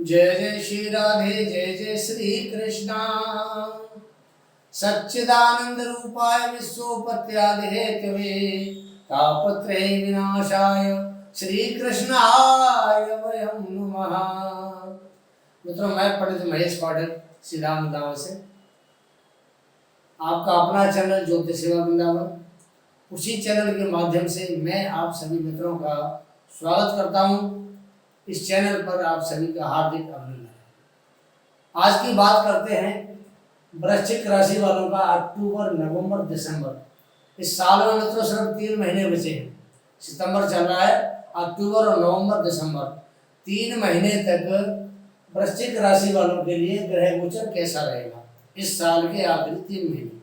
जय जय श्री राधे जय जय श्री कृष्णा। सच्चिदानंद रूपाय विश्वोपत्यादि हेतवे तापत्रय विनाशाय श्री कृष्णाय वयं नमः। मित्रों, मैं पंडित महेश पाठक सीधा वृंदावन से, आपका अपना चैनल ज्योतिष सेवा वृंदावन, उसी चैनल के माध्यम से मैं आप सभी मित्रों का स्वागत करता हूं। इस चैनल पर आप सभी का हार्दिक अभिनंदन है। आज की बात करते हैं वृश्चिक राशि वालों का अक्टूबर, नवंबर, दिसंबर। इस साल में मित्रों सिर्फ 3 महीने बचे हैं। सितंबर चल रहा है, अक्टूबर और नवंबर, दिसंबर 3 महीने तक वृश्चिक राशि वालों के लिए ग्रह गोचर कैसा रहेगा इस साल के आखिरी 3 महीने।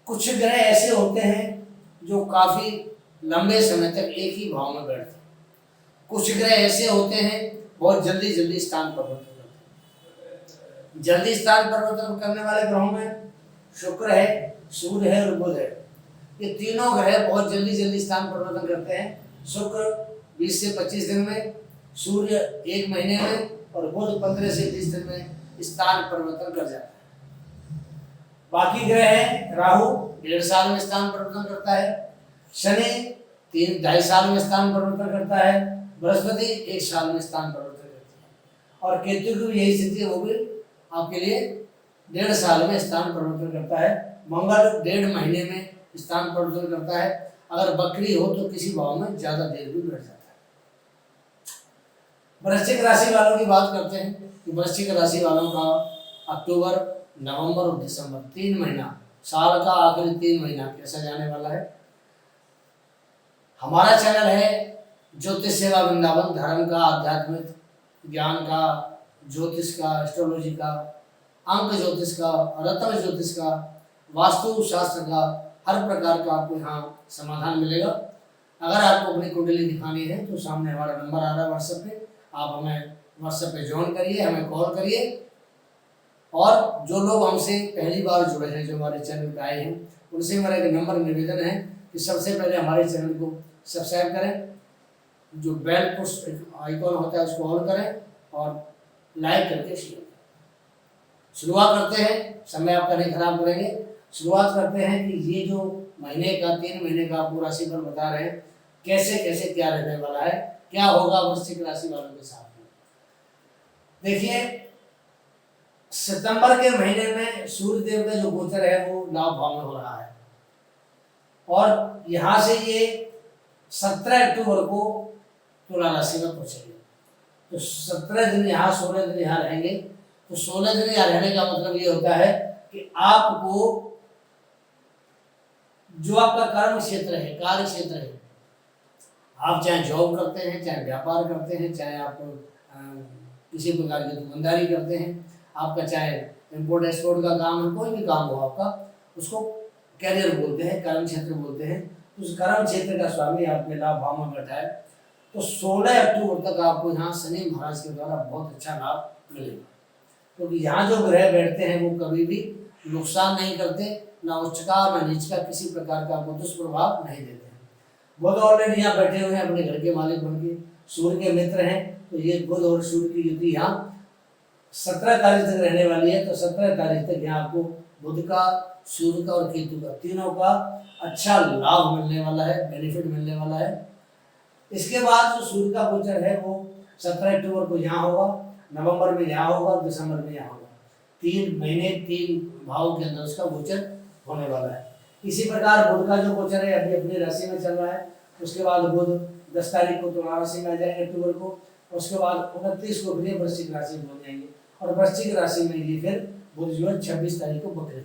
कुछ ग्रह ऐसे होते हैं जो काफी लंबे समय तक एक ही भाव में बैठते हैं। कुछ ग्रह ऐसे होते हैं बहुत जल्दी जल्दी स्थान परिवर्तन करते हैं। जल्दी स्थान परिवर्तन करने वाले ग्रहों में शुक्र है, सूर्य है और बुध है। ये तीनों ग्रह बहुत जल्दी जल्दी स्थान परिवर्तन करते हैं। शुक्र 20 से 25 दिन में, सूर्य 1 महीने में और बुध 15 से 20 दिन में स्थान परिवर्तन कर जाता है। बाकी ग्रह है राहु 1.5 साल में स्थान परिवर्तन करता है, शनि 3-2.5 साल में स्थान परिवर्तन करता है, बृहस्पति 1 साल में स्थान परिवर्तन करती है और केतु की भी यही स्थिति है, वो भी आपके लिए 1.5 साल में स्थान परिवर्तन करता है। मंगल 1.5 महीने में स्थान परिवर्तन करता है। अगर बकरी हो तो किसी भाव में ज्यादा देर भी बैठ जाता है। वृश्चिक राशि वालों की बात करते हैं कि वृश्चिक राशि वालों का अक्टूबर, नवंबर और दिसंबर 3 महीना, साल का आखिरी 3 महीना कैसा जाने वाला है। हमारा चैनल है ज्योतिष सेवा वृंदावन, धर्म का, आध्यात्मिक ज्ञान का, ज्योतिष का, एस्ट्रोलॉजी का, अंक ज्योतिष का, रत्न ज्योतिष का, वास्तु शास्त्र का, हर प्रकार का आपको यहाँ समाधान मिलेगा। अगर आपको अपनी कुंडली दिखानी है तो सामने हमारा नंबर आ रहा है व्हाट्सएप पे, आप हमें व्हाट्सएप पे ज्वाइन करिए, हमें कॉल करिए। और जो लोग हमसे पहली बार जुड़े हैं, जो हमारे चैनल पे आए हैं, उनसे मेरा एक नंबर निवेदन है कि सबसे पहले हमारे चैनल को सब्सक्राइब करें, जो बेल पुश आइकॉन होता है उसको ऑन करें और लाइक करके शेयर करें। शुरुआत करते हैं, समय आपका नहीं खराब करेंगे। शुरुआत करते हैं कि ये जो महीने का 3 महीने का आपको राशिफल बता रहे हैं, कैसे कैसे क्या रहने वाला है, क्या होगा वृश्चिक राशि वालों के साथ में। देखिए, सितंबर के महीने में सूर्य देव का जो गोचर है वो लाभ भाव में हो रहा है और यहाँ से ये 17 अक्टूबर को तुला राशि में पहुंचेंगे। तो 17 दिन यहाँ, 16 दिन यहाँ रहेंगे। तो 16 दिन यहाँ रहने का मतलब ये होता है कि आपको जो आपका कर्म क्षेत्र है, कार्य क्षेत्र है, आप चाहे जॉब करते हैं, चाहे व्यापार करते हैं, चाहे आप किसी प्रकार की दुकानदारी करते हैं, आपका चाहे इम्पोर्ट एक्सपोर्ट का काम है, कोई भी काम हो आपका, उसको कैरियर बोलते हैं, कर्म क्षेत्र बोलते हैं। उस कर्म क्षेत्र का स्वामी आपके लाभ भाव में बैठा है। तो 16 अक्टूबर तक आपको यहाँ शनि महाराज के द्वारा बहुत अच्छा लाभ मिलेगा, क्योंकि यहाँ जो ग्रह बैठते हैं वो कभी भी नुकसान नहीं करते, ना उच्च का ना नीच का, किसी प्रकार का आपको दुष्प्रभाव नहीं देते हैं। बुध ऑलरेडी यहाँ बैठे हुए हैं, अपने घर के मालिक बन के, सूर्य के मित्र हैं। तो ये बुध और सूर्य की युति यहाँ 17 तारीख तक रहने वाली है। तो 17 तारीख तक यहाँ आपको बुध का, सूर्य का और केतु का, तीनों का अच्छा लाभ मिलने वाला है, बेनिफिट मिलने वाला है। इसके बाद जो सूर्य का गोचर है वो 17 अक्टूबर को यहाँ होगा, नवंबर में यहाँ होगा, दिसंबर में यहाँ होगा। 3 महीने 3 भाव के अंदर उसका गोचर होने वाला है। इसी प्रकार बुध का जो गोचर है अभी अपनी राशि में चल रहा है। उसके बाद बुध 10 तारीख को तुला राशि में आ जाएंगे अक्टूबर को। उसके बाद 29 को फिर वृश्चिक राशि में हो जाएंगे और वृश्चिक राशि में ये फिर बुध जो है 26 तारीख को बकरी।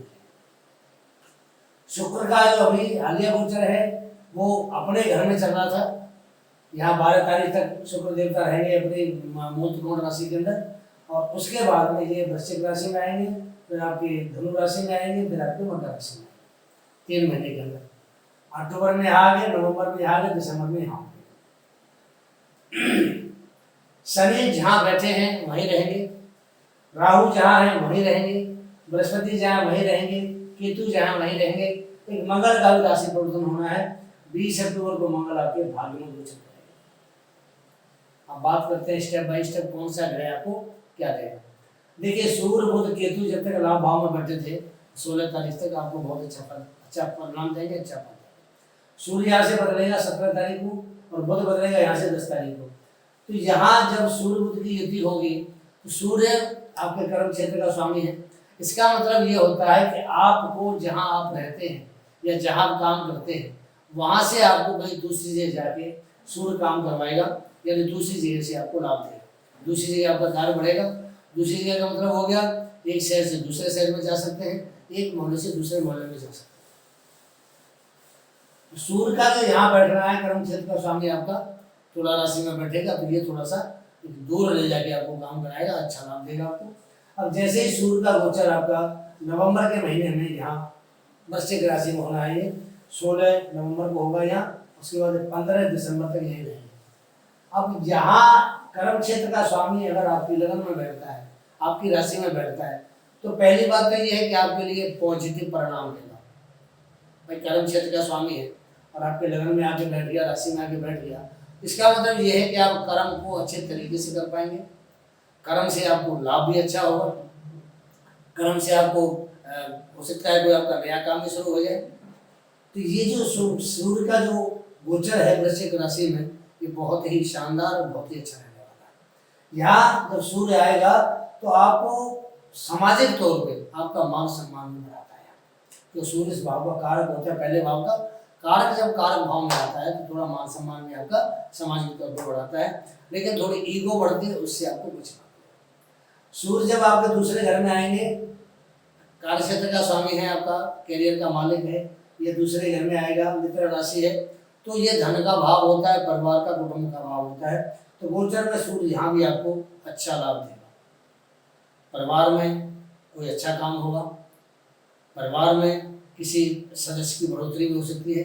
शुक्र का जो अभी हालिया गोचर है वो अपने घर में चल रहा था। यहाँ 12 तारीख तक शुक्र देवता रहेंगे अपनी मूल त्रिकोण राशि के अंदर और उसके बाद में ये वृश्चिक राशि में आएंगे, फिर आपकी धनु राशि में आएंगे, फिर आपकी मकर राशि में 3 महीने के अंदर। अक्टूबर में यहाँ आ गए, नवंबर में यहाँ आ गए, दिसंबर में यहाँ आ गए। शनि जहाँ बैठे हैं वहीं रहेंगे, राहु जहाँ है वहीं रहेंगे, बृहस्पति जहाँ वहीं रहेंगे, केतु जहाँ वहीं रहेंगे। एक मंगल का भी राशि परिवर्तन होना है। 20 अक्टूबर को मंगल आपके भाग्य में गोचर करेगा। अब बात करते हैं स्टेप बाय स्टेप कौन सा ग्रह आपको क्या देगा। देखिए सूर्य बुध केतु जब तक लाभ भाव में बैठे थे 16 तारीख तक आपको बहुत अच्छा परिणाम देंगे, अच्छा फल देंगे। सूर्य यहाँ से बदलेगा 17 तारीख को और बुध बदलेगा यहाँ से 10 तारीख को। तो यहाँ जब सूर्य बुध की युति होगी तो सूर्य आपके कर्म क्षेत्र का स्वामी है। इसका मतलब ये होता है कि आपको जहाँ आप रहते हैं या जहाँ आप काम करते हैं वहाँ से आपको कहीं दूसरी जगह जाके सूर्य काम करवाएगा, यानी दूसरी जगह से आपको लाभ देगा, दूसरी जगह आपका कार्य बढ़ेगा। दूसरी जगह का मतलब हो गया एक शहर से दूसरे शहर में जा सकते हैं, एक मोहल्ले से दूसरे मोहल्ले में जा सकते हैं। सूर्य का जो यहाँ बैठ रहा है कर्म क्षेत्र का स्वामी आपका तुला राशि में बैठेगा तो ये थोड़ा सा दूर ले जाके आपको काम कराएगा, अच्छा लाभ देगा आपको। अब जैसे ही सूर्य का गोचर आपका नवंबर के महीने में यहाँ वृश्चिक राशि में होना है, ये 16 नवंबर को होगा यहाँ, उसके बाद 15 दिसंबर तक यही रहेंगे। अब यहाँ कर्म क्षेत्र का स्वामी अगर आपकी लगन में बैठता है, आपकी राशि में बैठता है, तो पहली बात तो ये है कि आपके लिए पॉजिटिव परिणाम देगा। भाई कर्म क्षेत्र का स्वामी है और आपके लगन में आके बैठ गया, राशि में आके बैठ गया, इसका मतलब ये है कि आप कर्म को अच्छे तरीके से कर पाएंगे, कर्म से आपको लाभ भी अच्छा होगा, कर्म से आपको हो सकता है कोई आपका नया काम भी शुरू हो जाए। तो ये जो सूर्य का जो गोचर है वृश्चिक राशि में ये बहुत ही शानदार और बहुत ही अच्छा रहने वाला है। यहाँ जब सूर्य आएगा तो आपको सामाजिक तौर पे आपका मान सम्मान भी बढ़ाता है, तो सूर्य इस भाव का कारक होता है, पहले भाव का कारक जब कारक भाव में आता है तो थोड़ा मान सम्मान भी आपका सामाजिक तौर पर बढ़ाता है, लेकिन थोड़ी ईगो बढ़ती है, उससे आपको बचना। सूर्य जब आपके दूसरे घर में आएंगे, कार्य क्षेत्र का स्वामी है, आपका कैरियर का मालिक है, ये दूसरे घर में आएगा, मित्र राशि है, तो ये धन का भाव होता है, परिवार का कुटुंब का भाव होता है। तो गोचर में सूर्य यहाँ भी आपको अच्छा लाभ देगा। परिवार में कोई अच्छा काम होगा, परिवार में किसी सदस्य की बढ़ोतरी भी हो सकती है।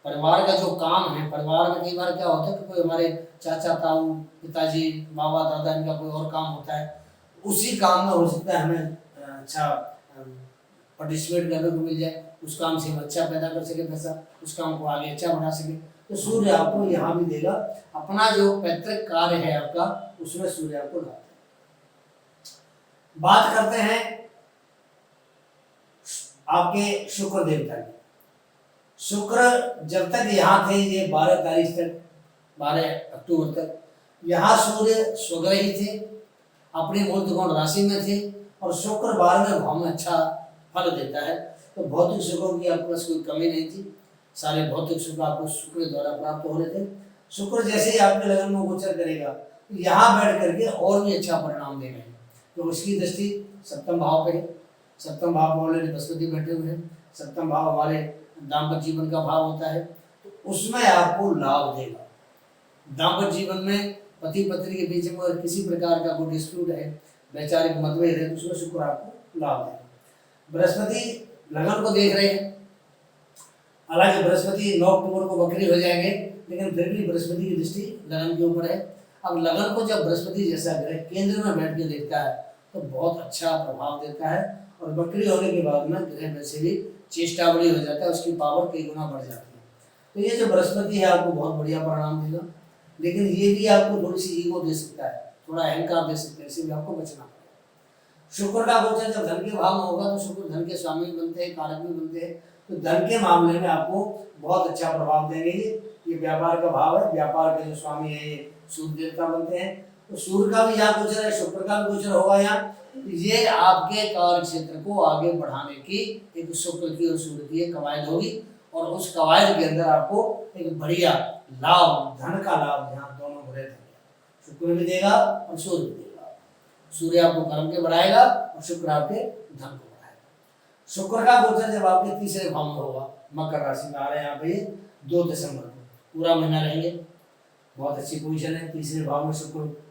परिवार का जो काम है, परिवार में कई बार क्या होता है कि कोई हमारे चाचा ताऊ पिताजी बाबा दादा इनका कोई और काम होता है, उसी काम में हो सकता है हमें अच्छा पार्टिसिपेट करने को मिल जाए, उस काम से हम अच्छा पैदा कर सके पैसा, उस काम को आगे अच्छा बढ़ा सके। तो सूर्य आपको यहाँ भी देगा, अपना जो पैतृक कार्य है आपका उसमें सूर्य आपको लाभ देगा। बात करते हैं आपके शुक्र देवता की। शुक्र जब तक यहाँ थे, ये 12 तारीख तक 12 अक्टूबर तक यहाँ सूर्य स्वग्रही थे, अपने मूल त्रिकोण राशि में थे और शुक्र 12वें भाव में अच्छा फल देता है। तो भौतिक सुखों की आपके पास कोई कमी नहीं थी, सारे भौतिक सुख आपको शुक्र द्वारा प्राप्त हो रहे थे। शुक्र जैसे ही आपके लगन में गोचर करेगा यहाँ बैठ करके और भी अच्छा परिणाम देगा, तो उसकी दृष्टि सप्तम भाव पे है। सप्तम भाव में ऑलरेडी बृहस्पति बैठे हुए हैं, सप्तम भाव हमारे दाम्पत्य जीवन का भाव होता है, तो उसमें आपको लाभ देगा। दाम्पत्य जीवन में पति पत्नी के बीच में किसी प्रकार का कोई डिस्प्यूट है, वैचारिक मतभेद है, तो उसमें शुक्र आपको लाभ देगा। बृहस्पति लगन को देख रहे हैं, हालांकि बृहस्पति 9 अक्टूबर को वक्री हो जाएंगे, लेकिन फिर भी बृहस्पति की दृष्टि लगन के ऊपर है। अब लगन को जब बृहस्पति जैसा ग्रह केंद्र में बैठ के देखता है तो बहुत अच्छा प्रभाव देता है, और वक्री होने के बाद में ग्रह वैसे भी चेष्टा बड़ी हो जाता है, उसकी पावर कई गुना बढ़ जाती है। तो ये जो बृहस्पति है आपको बहुत बढ़िया परिणाम देगा, लेकिन ये भी आपको थोड़ी सी ईगो दे सकता है, थोड़ा अहंकार दे सकता है, इससे भी आपको बचना पड़ेगा। शुक्र का गोचर जब धन के भाव में होगा तो शुक्र धन के स्वामी बनते हैं, कारक भी बनते हैं, तो धन के मामले में आपको बहुत अच्छा प्रभाव देंगे। ये व्यापार का भाव है, व्यापार के जो स्वामी है ये सूर्य देवता बनते हैं, तो सूर्य का भी यहाँ गोचर है, शुक्र का भी गोचर होगा यहाँ, ये आपके कार्य क्षेत्र को आगे बढ़ाने की एक शुक्र की और सूर्य की एक कवायद होगी, और उस कवायद के अंदर आपको एक बढ़िया लाभ, धन का लाभ यहाँ दोनों ग्रह देंगे, शुक्र भी देगा और सूर्य भी देगा। सूर्य आपको कर्म के बढ़ाएगा और शुक्र आपके धन को बढ़ाएगा। शुक्र का गोचर जब आपके तीसरे भाव में होगा, मकर राशि में आ रहे हैं आप, ये 2 दिसंबर को पूरा महीना रहेंगे, बहुत अच्छी पोजीशन है। तीसरे भाव में शुक्र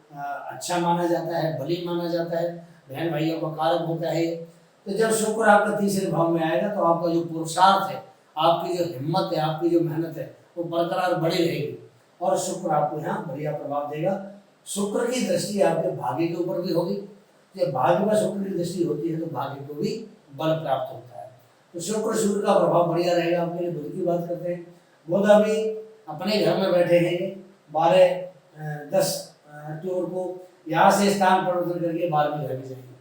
अच्छा माना जाता है, बली माना जाता है, बहन भाइयों का कारक होता है। तो जब शुक्र आपका तीसरे भाव में आएगा तो आपका जो पुरुषार्थ है, आपकी जो हिम्मत है, आपकी जो मेहनत है, वो बरकरार बड़ी रहेगी, और शुक्र आपको यहाँ बढ़िया प्रभाव देगा। शुक्र की दृष्टि आपके भाग्य के ऊपर भी होगी, जब भाग्य में शुक्र की दृष्टि होती है तो भाग्य को भी बल प्राप्त होता है। तो शुक्र सूर्य का प्रभाव बढ़िया रहेगा आपके लिए। बुध की बात करते हैं, बुध अभी अपने घर में बैठे हैं, 12-10 अक्टूबर को यहाँ से स्थान परिवर्तन करके 12वें घर में जाएंगे।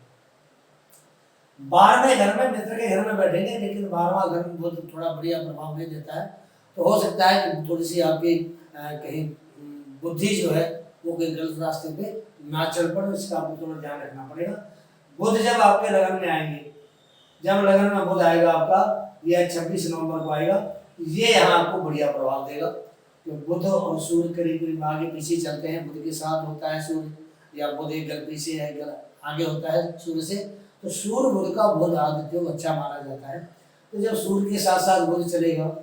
12वें घर में मित्र के घर में बैठेंगे, लेकिन 12वां घर में बुध थोड़ा बढ़िया प्रभाव नहीं देता है, तो हो सकता है कि थोड़ी सी आपकी कहीं बुद्धि जो है वो कोई गलत रास्ते पे ना चल पड़े, इसका आपको थोड़ा ध्यान रखना पड़ेगा। बुध जब आपके लगन में आएंगे, जब लगन में बुध आएगा आपका, यह 26 नवंबर को आएगा, ये यहाँ आपको बढ़िया प्रभाव देगा। तो बुध और सूर्य करीब करीब आगे पीछे चलते हैं, बुध के साथ होता है सूर्य, या बुध एक घर पीछे है, घर आगे होता है सूर्य से, तो सूर्य बुध का बुध आदित्य को अच्छा माना जाता है। तो जब सूर्य के साथ साथ बुध चलेगा,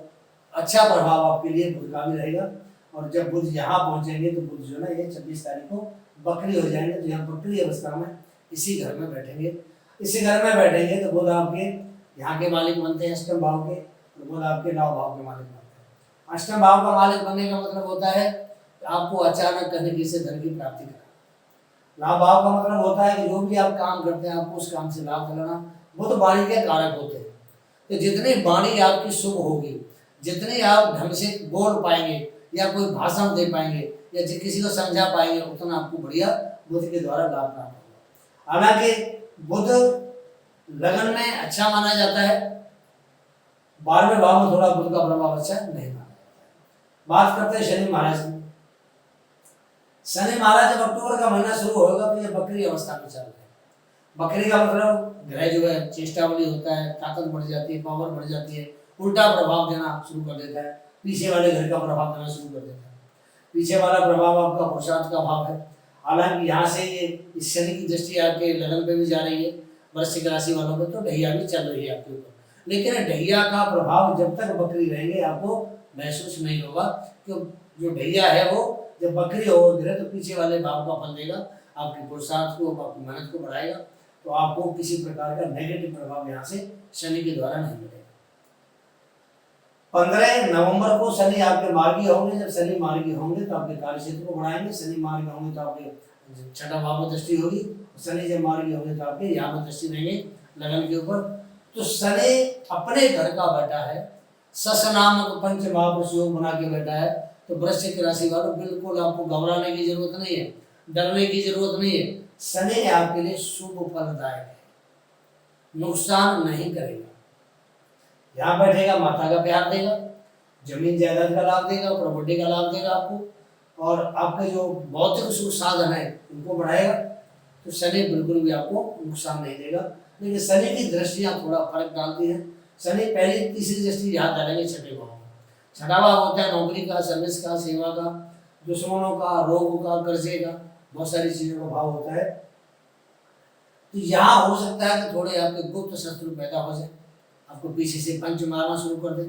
अच्छा प्रभाव आपके लिए बुध का भी रहेगा। और जब बुध यहाँ पहुंचेंगे तो बुध जो ना ये 26 तारीख को बकरी हो जाएंगे, तो यहाँ बकरी अवस्था में इसी घर में बैठेंगे। इसी घर में बैठेंगे तो बुध आपके यहाँ के मालिक बनते हैं अष्टम भाव के, और बुध आपके 9 भाव के मालिक बनते हैं। अष्टम भाव का मालिक बनने का मतलब होता है कि आपको अचानक कहीं से धन की प्राप्ति करना। लाभ भाव का मतलब होता है कि जो भी आप काम करते हैं आपको उस काम से लाभ दिलाना। बुध वाणी के कारक होते हैं, तो जितनी वाणी आपकी शुभ होगी, जितने आप ढंग से बोल पाएंगे या कोई भाषण दे पाएंगे या किसी को समझा पाएंगे, उतना आपको बढ़िया बुध के द्वारा लाभ प्राप्त होगा। हालांकि बुध लगन में अच्छा माना जाता है, 12वें भाव में थोड़ा बुध का प्रभाव अच्छा नहीं माना जाता है। बात करते हैं शनि महाराज की। शनि महाराज जब अक्टूबर का महीना शुरू होगा तो ये बकरी अवस्था में चल रहे हैं। बकरी का मतलब ग्रह जो है चेष्टावली होता है, ताकत बढ़ जाती है, पावर बढ़ जाती है, उल्टा प्रभाव देना शुरू कर देता है, पीछे वाले घर का प्रभाव देना शुरू कर देता है। पीछे वाला प्रभाव आपका पुरुषार्थ का भाव है। हालांकि यहाँ से ये इस शनि की दृष्टि आपके लगन पे भी जा रही है, वृश्चिक राशि वालों पे, तो ढैया भी चल रही है आपके ऊपर, लेकिन ढैया का प्रभाव जब तक बकरी रहेंगे आपको महसूस नहीं होगा। क्योंकि जो ढैया है वो जब बकरी हो तो पीछे वाले भाव का फल देगा, आपके पुरुषार्थ को, आपकी मेहनत को बढ़ाएगा, तो आपको किसी प्रकार का नेगेटिव प्रभाव यहाँ से शनि के द्वारा नहीं मिलेगा। 15 नवंबर को शनि आपके मार्गी होंगे। जब शनि मार्गी होंगे तो आपके कार्य क्षेत्र को बढ़ाएंगे। शनि मार्गी होंगे तो आपके छठा भाव में दृष्टि होगी। शनि जब मार्गी होंगे तो आपके यहाँ में दृष्टि रहेंगे लगन के ऊपर। तो शनि अपने घर का बैठा है, सस नामक पंच महापुरुष योग बना के बैठा है। तो वृश्चिक राशि वालों बिल्कुल आपको घबराने की जरूरत नहीं है, डरने की जरूरत नहीं है। शनि आपके लिए शुभ फलदायक है, नुकसान नहीं करेगा। यहाँ बैठेगा, माता का प्यार देगा, जमीन जायदाद का लाभ देगा, प्रॉपर्टी का लाभ देगा आपको, और आपके जो भौतिक सुख साधन है उनको बढ़ाएगा। तो शनि बिल्कुल भी आपको नुकसान नहीं देगा। लेकिन शनि की दृष्टियाँ थोड़ा फर्क डालती हैं। शनि पहली तीसरी दृष्टि याद डालेंगे छठे भाव में। छठा भाव होता है नौकरी का, सर्विस का, सेवा का, दुश्मनों का, रोग का, कर्जे का, बहुत सारी चीजों का भाव होता है। तो यहाँ हो सकता है कि थोड़े आपके गुप्त शत्रु पैदा हो जाए, आपको पीछे से पंच मारना शुरू कर दे।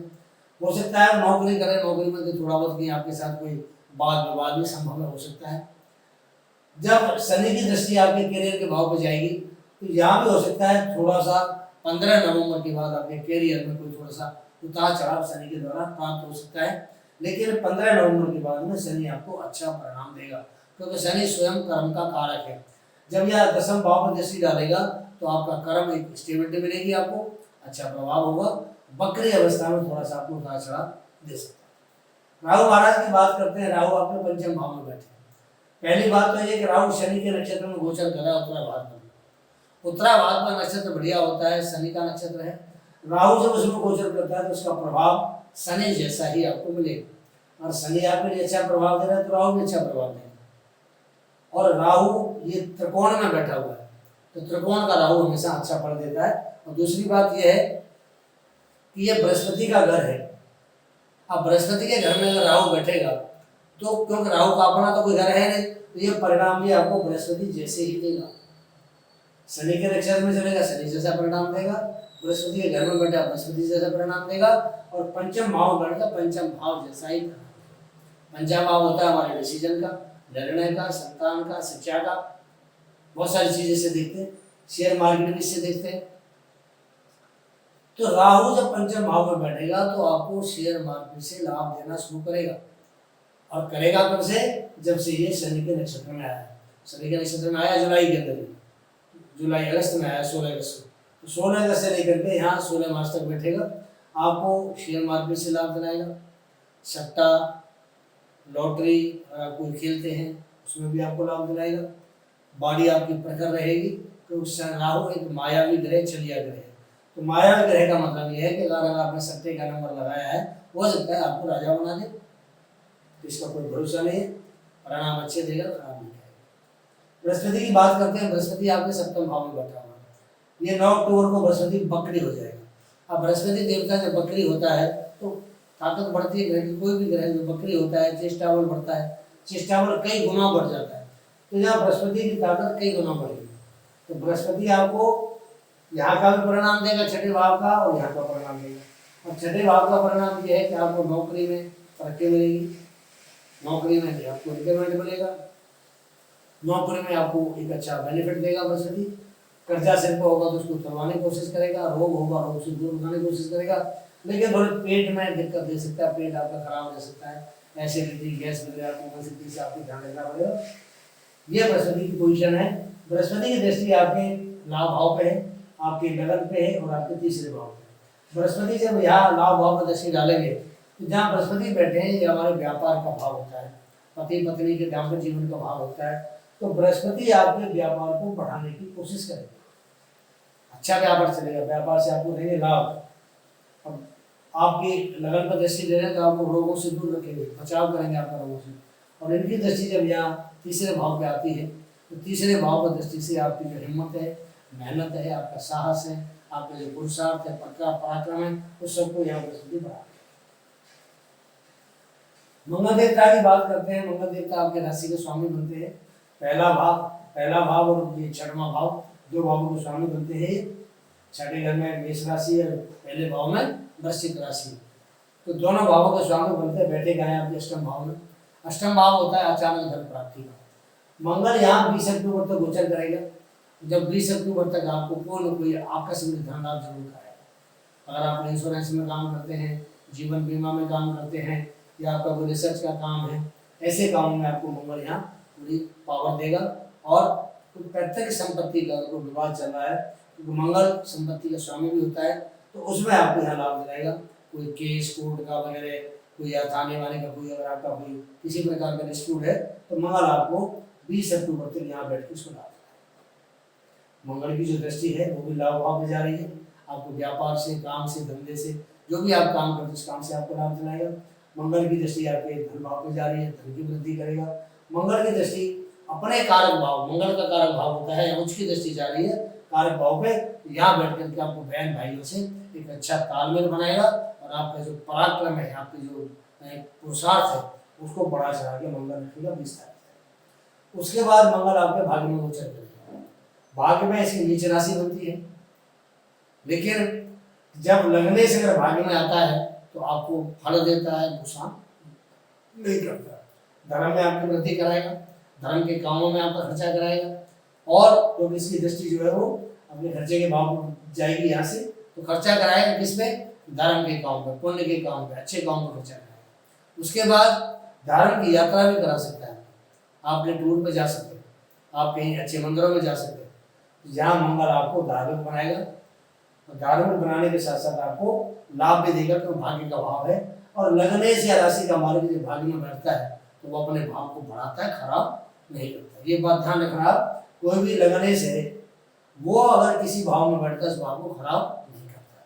हो सकता है नौकरी करें, नौकरी में तो थोड़ा बहुत कहीं आपके साथ कोई वाद विवाद भी संभव हो सकता है। जब शनि की दृष्टि आपके करियर के भाव पर जाएगी तो यहाँ भी हो सकता है थोड़ा सा 15 नवंबर के बाद आपके करियर में कोई थोड़ा सा उतार चढ़ाव शनि के द्वारा प्राप्त हो सकता है। लेकिन 15 नवंबर के बाद में शनि आपको अच्छा परिणाम देगा, क्योंकि शनि स्वयं कर्म का कारक है। जब यह 10वें भाव पर दृष्टि डालेगा तो आपका कर्म एक स्टेबिलिटी मिलेगी, आपको अच्छा प्रभाव होगा। बकरी अवस्था में थोड़ा सा आपको उतार चढ़ाव दे सकता है। राहु महाराज की बात करते हैं। राहु आपके पंचम भाव में बैठे हैं। पहली बात तो ये कि राहु शनि के नक्षत्र में गोचर कर रहा है उत्तराभाद्र में। उत्तराभाद्र का नक्षत्र बढ़िया होता है, शनि का नक्षत्र है। राहु जब उसमें गोचर करता है तो उसका प्रभाव शनि जैसा ही आपको मिलेगा। और शनि आपके लिए अच्छा प्रभाव दे रहा है तो राहु भी अच्छा प्रभाव देगा। और राहु ये त्रिकोण में बैठा हुआ है, तो त्रिकोण का राहु हमेशा अच्छा फल देता है। और दूसरी बात यह है कि ये बृहस्पति का घर है। अब बृहस्पति के घर में अगर राहु बैठेगा तो क्योंकि राहु का अपना तो कोई घर है नहीं, तो ये परिणाम भी आपको बृहस्पति जैसे ही देगा। शनि के नक्षत्र में चलेगा, शनि जैसा परिणाम देगा। बृहस्पति के घर में बैठा, बृहस्पति जैसा परिणाम देगा। और पंचम भाव में बैठा, पंचम भाव जैसा ही परिणाम देगा। पंचम भाव होता है हमारे डिसीजन का, निर्णय का, संतान का, शिक्षा का, बहुत सारी चीजें से देखते हैं। शेयर मार्केट भी इससे देखते हैं। तो राहु जब पंचम भाव में बैठेगा तो आपको शेयर मार्केट से लाभ देना शुरू करेगा। और करेगा कब से? जब से ये शनि के नक्षत्र में आया। शनि के नक्षत्र में आया जुलाई के अंदर, जुलाई अगस्त में आया, 16 अगस्त को। तो 16 अगस्त से लेकर के यहाँ 16 मार्च तक बैठेगा। आपको शेयर मार्केट से लाभ दिलाएगा। सट्टा, लॉटरी अगर आप कोई खेलते हैं उसमें भी आपको लाभ दिलाएगा। बॉडी आपकी प्रखर रहेगी। तो राहु एक मायावी ग्रह, छलिया ग्रह है। तो मायावी ग्रह का मतलब यह है कि अगर आपने सट्टे का नंबर लगाया है, हो सकता है आपको राजा बना दे, तो इसका कोई भरोसा नहीं है। परिणाम अच्छे देगा, खराब नहीं देगा। बृहस्पति की बात करते हैं। बृहस्पति आपके सप्तम भाव में बैठा हुआ है। ये 9 अक्टूबर को बृहस्पति बकरी हो जाएगा। अब बृहस्पति देवता जब बकरी होता है तो ताकत बढ़ती है। ग्रह की कोई भी ग्रह जो बकरी होता है, चेष्टा बल बढ़ता है, चेष्टा बल कई गुना बढ़ जाता है। तो यहाँ बृहस्पति की ताकत कई गुना बढ़ेगी। तो बृहस्पति आपको यहाँ का भी परिणाम देगा, छठे भाव का, और यहाँ का परिणाम देगा। और छठे भाव का परिणाम ये है कि आपको नौकरी में तरक्की मिलेगी, नौकरी में आपको इंक्रीमेंट मिलेगा, नौकरी में आपको एक अच्छा बेनिफिट देगा बृहस्पति। कर्जा सिर पर होगा तो उसको उतरवाने की कोशिश करेगा, रोग होगा रोग से दूर करने की कोशिश करेगा, लेकिन थोड़े पेट में दिक्कत दे सकता है, पेट आपका खराब हो सकता है, एसिडिटी, गैस वगैरह आपको से आपको ध्यान रखना पड़ेगा। ये बृहस्पति की पोजीशन है। बृहस्पति की दृष्टि आपके लाभ भाव पे है, आपके लगन पे है और आपके तीसरे भाव पे। बृहस्पति जब यहाँ लाभ भाव में दृष्टि डालेंगे तो जहाँ बृहस्पति बैठे हैं, ये हमारे व्यापार का भाव होता है, पति पत्नी के दाम्पत्य जीवन का भाव होता है। तो बृहस्पति आपके व्यापार को बढ़ाने की कोशिश करेगा, अच्छा व्यापार चलेगा, व्यापार से आपको देंगे लाभ। अब आपकी लगन पर दृष्टि दे रहे हैं तो आपको रोगों से दूर रखेंगे, बचाव करेंगे आपका रोगों से। और इनकी दृष्टि जब यहाँ तीसरे भाव पे आती है तो तीसरे भाव पर दृष्टि से आपकी जो हिम्मत है, मेहनत है, आपका साहस है, आपका जो पुरुषार्थ है, पक्का पराक्रम है, उस सबको यहाँ बृहस्पति बढ़ा। मंगल देवता की बात करते हैं। मंगल देवता आपके राशि के स्वामी बनते हैं। पहला भाव और ये छठवां भाव, दो भावों के स्वामी बनते हैं। छठे घर में मेष राशि है, पहले भाव में वृश्चिक राशि। तो दोनों भावों के स्वामी बनते हैं, बैठे गए आपके अष्टम भाव में। अष्टम भाव होता है अचानक धन प्राप्ति का। मंगल यहाँ 20 अक्टूबर तक गोचर करेगा। जब 20 अक्टूबर तक आपको कोई न कोई आकस्मिक धन लाभ जरूर कराएगा। अगर आप इंश्योरेंस में काम करते हैं, जीवन बीमा में काम करते हैं, या आपका कोई रिसर्च का काम है, ऐसे काम में आपको मंगल यहाँ पूरी पावर देगा। और कोई पैतृक संपत्ति का अगर विवाद चल रहा है, क्योंकि मंगल संपत्ति का स्वामी भी होता है, तो उसमें आपको यहाँ लाभ दिलाएगा। कोई केस कोर्ट का वगैरह, कोई या थाने वाले का कोई, अगर आपका कोई किसी प्रकार का डिस्प्यूट है, तो मंगल आपको 20 अक्टूबर तक यहाँ बैठ के उसको लाभ दिलाएगा। मंगल की जो दृष्टि है वो भी लाभ भाव में जा रही है। आपको व्यापार से, काम से, धंधे से, जो भी आप काम करते हैं उस काम से आपको लाभ दिलाएगा। मंगल की दृष्टि आपके धन भाव में जा रही है, धन की वृद्धि करेगा। मंगल की दृष्टि अपने कारक भाव, मंगल का कारक भाव होता है, उसकी दृष्टि जा रही है कारक भाव पे। यहाँ बैठ करके आपको बहन भाइयों से एक अच्छा तालमेल बनाएगा और आपका जो पराक्रम है, आपकी जो पुरुषार्थ है, उसको बढ़ा चढ़ा के मंगल रखेगा 20 तारीख। उसके बाद मंगल आपके भाग्य में गोचर करेगा। भाग्य में इसकी नीच राशि बनती है, लेकिन जब लगने से अगर भाग्य में आता है तो आपको फल देता है, नुकसान नहीं करता। धर्म में आपकी वृद्धि कराएगा, धर्म के कामों में आपका खर्चा कराएगा। और तो इसकी दृष्टि जो है वो अपने खर्चे के भाव में जाएगी यहाँ से, तो खर्चा कराएगा किसमें? धर्म के काम पर, पुण्य के काम पर, अच्छे काम पर खर्चा कराएगा। उसके बाद धर्म की यात्रा भी करा सकता है, आप कहीं टूर पर जा सकते हैं, आप कहीं अच्छे मंदिरों में जा सकते हैं। यहाँ मंगल आपको धार्मिक बनाएगा, और धार्मिक बनाने के साथ साथ आपको लाभ भी देगा, तो भाग्य का भाव है। और लगने से राशि का मालिक जो भाग्य में बैठता है तो वो अपने भाव को बढ़ाता है, खराब नहीं करता। ये बात ध्यान रखना, कोई भी लगने से वो अगर किसी भाव में बैठता है उस भाव को खराब नहीं करता।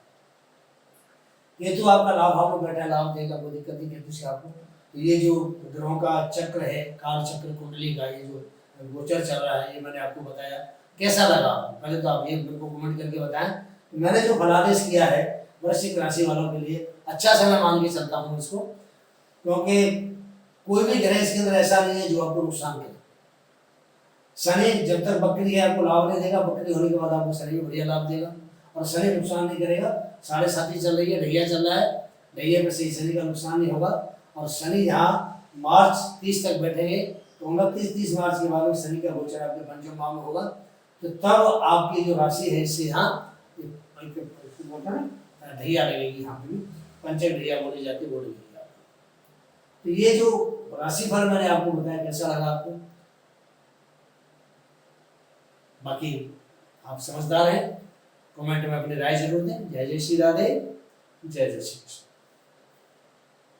ये तो आपका लाभ भाव में बैठा, लाभ देगा, कोई दिक्कत नहीं केतु से आपको। तो ये जो ग्रहों का चक्र है, काल चक्र कुंडली का ये जो गोचर चल रहा है, ये मैंने आपको बताया। कैसा लगा पहले तो आप ये मेरे को कमेंट करके बताएं। मैंने जो फलादेश किया है वृश्चिक राशि वालों के लिए अच्छा समय मान के चलता हूँ इसको, क्योंकि कोई भी ग्रह इसके अंदर ऐसा नहीं है जो आपको नुकसान करे। शनि जब तक बकरी है आपको लाभ नहीं देगा, बकरी होने के बाद आपको शनि भी बढ़िया लाभ देगा, और शनि नुकसान नहीं करेगा। 7.5 चल रही है, ढैया चल रहा है, ढैया में सही शनि का नुकसान नहीं होगा। और शनि यहाँ मार्च 30 तक बैठेंगे, तो 29-30 मार्च के बाद में शनि का गोचर आपके पंचम भाव में होगा। तो तब आपकी जो राशि है इससे यहाँ ढैया लगेगी, यहाँ पे भी पंचक ढैया बोली जाती है, बोली जाएगी। तो ये जो राशिफल मैंने आपको बताया, कैसा लगा आपको? बाकी आप समझदार हैं, कमेंट में अपनी राय जरूर दें। जय जय श्री राधे, जय जय श्री कृष्ण।